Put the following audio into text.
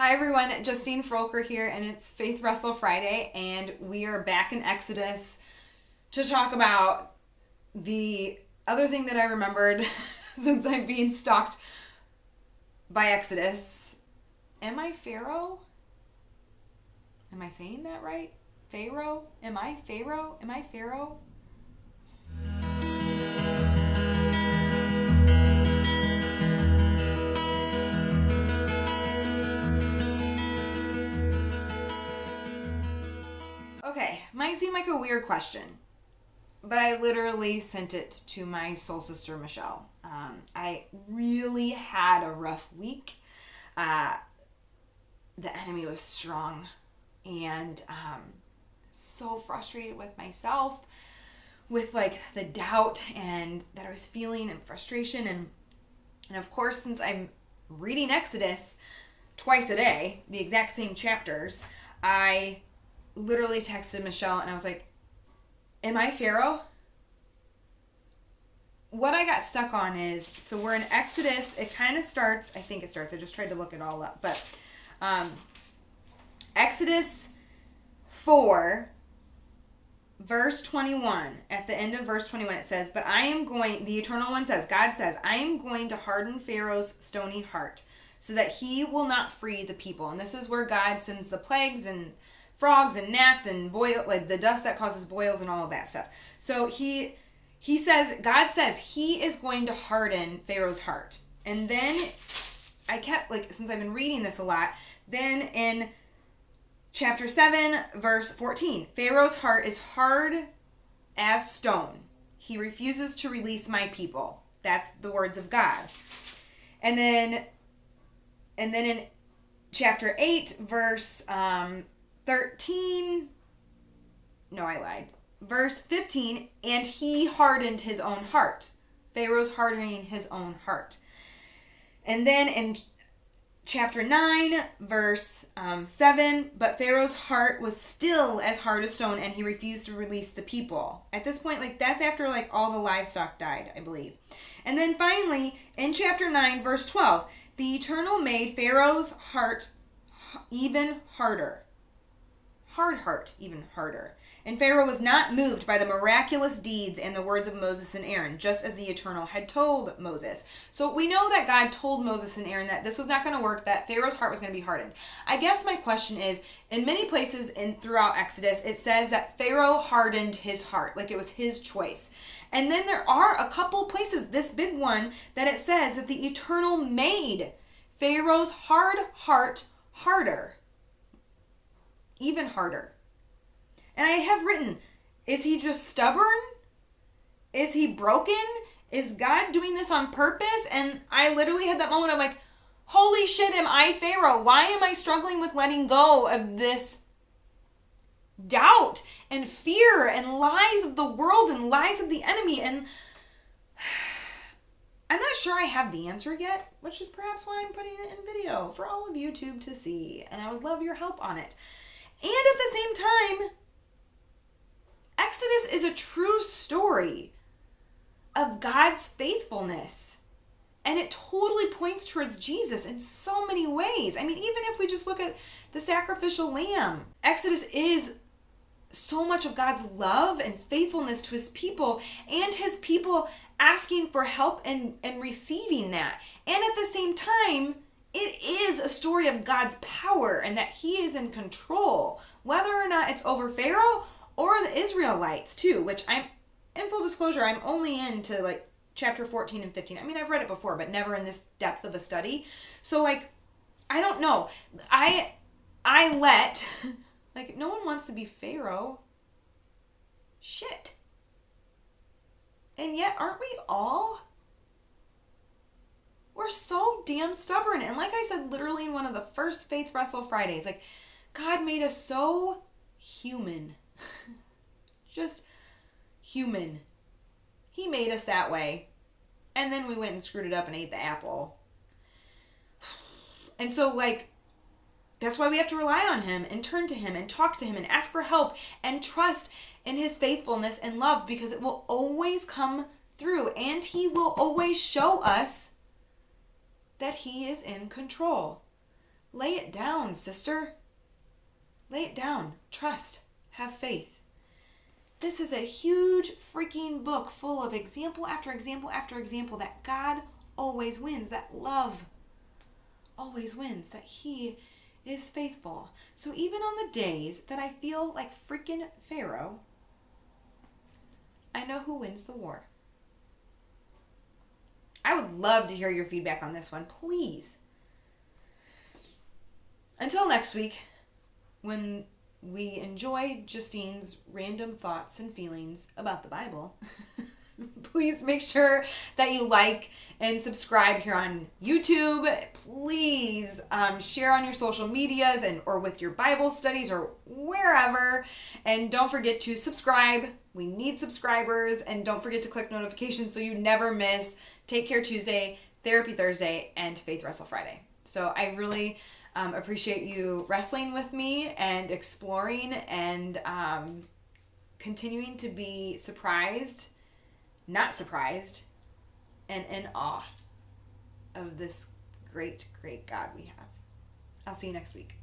Hi everyone, Justine Froelker here, and it's Faith Wrestle Friday, and we are back in Exodus to talk about the other thing that I remembered since I'm being stalked by Exodus. Am I Pharaoh? Am I saying that right? Pharaoh? Am I Pharaoh? Am I Pharaoh? Okay, might seem like a weird question, but I literally sent it to my soul sister, Michelle. I really had a rough week. The enemy was strong, and so frustrated with myself, with like the doubt and that I was feeling and frustration. And of course, since I'm reading Exodus twice a day, the exact same chapters, I literally texted Michelle and I was like, am I Pharaoh? What I got stuck on is, so we're in Exodus. It kind of starts, I think it starts, I just tried to look it all up, but Exodus 4, verse 21, at the end of verse 21, it says, but I am going, the Eternal One says, God says, I am going to harden Pharaoh's stony heart so that he will not free the people. And this is where God sends the plagues and frogs and gnats and like the dust that causes boils and all of that stuff. So he says, God says he is going to harden Pharaoh's heart. And then I kept, like, since I've been reading this a lot, then in chapter 7, verse 14, Pharaoh's heart is hard as stone. He refuses to release my people. That's the words of God. And then in chapter 8, verse 13, no, I lied. Verse 15, and he hardened his own heart. Pharaoh's hardening his own heart. And then in chapter 9, verse 7, but Pharaoh's heart was still as hard as stone, and he refused to release the people. At this point, like, that's after, like, all the livestock died, I believe. And then finally, in chapter 9, verse 12, the Eternal made Pharaoh's heart even harder. Hard heart, even harder. And Pharaoh was not moved by the miraculous deeds and the words of Moses and Aaron, just as the Eternal had told Moses. So we know that God told Moses and Aaron that this was not going to work, that Pharaoh's heart was going to be hardened. I guess my question is, in many places throughout Exodus, it says that Pharaoh hardened his heart, like it was his choice. And then there are a couple places, this big one, that it says that the Eternal made Pharaoh's hard heart harder. Even harder. And I have written, is he just stubborn? Is he broken? Is God doing this on purpose? And I literally had that moment of like, holy shit, am I Pharaoh? Why am I struggling with letting go of this doubt and fear and lies of the world and lies of the enemy? And I'm not sure I have the answer yet, which is perhaps why I'm putting it in video for all of YouTube to see. And I would love your help on it. And at the same time, Exodus is a true story of God's faithfulness. And it totally points towards Jesus in so many ways. I mean, even if we just look at the sacrificial lamb, Exodus is so much of God's love and faithfulness to his people, and his people asking for help and receiving that. And at the same time, it is a story of God's power and that he is in control, whether or not it's over Pharaoh or the Israelites too, which I'm, in full disclosure, I'm only into like chapter 14 and 15. I mean, I've read it before, but never in this depth of a study. So like, I don't know. I let, like, no one wants to be Pharaoh. Shit. And yet, aren't we all? We're so damn stubborn. And like I said, literally in one of the first Faith Wrestle Fridays, like, God made us so human. Just human. He made us that way. And then we went and screwed it up and ate the apple. And so, like, that's why we have to rely on him and turn to him and talk to him and ask for help and trust in his faithfulness and love, because it will always come through and he will always show us that he is in control. Lay it down, sister. Lay it down. Trust. Have faith. This is a huge freaking book full of example after example after example that God always wins, that love always wins, that He is faithful. So even on the days that I feel like freaking Pharaoh, I know who wins the war. I would love to hear your feedback on this one, please. Until next week, when we enjoy Justine's random thoughts and feelings about the Bible, please make sure that you like and subscribe here on YouTube. Please share on your social medias or with your Bible studies or wherever. And don't forget to subscribe. We need subscribers. And don't forget to click notifications so you never miss Take Care Tuesday, Therapy Thursday, and Faith Wrestle Friday. So I really appreciate you wrestling with me and exploring and continuing to be surprised, not surprised, and in awe of this great, great God we have. I'll see you next week.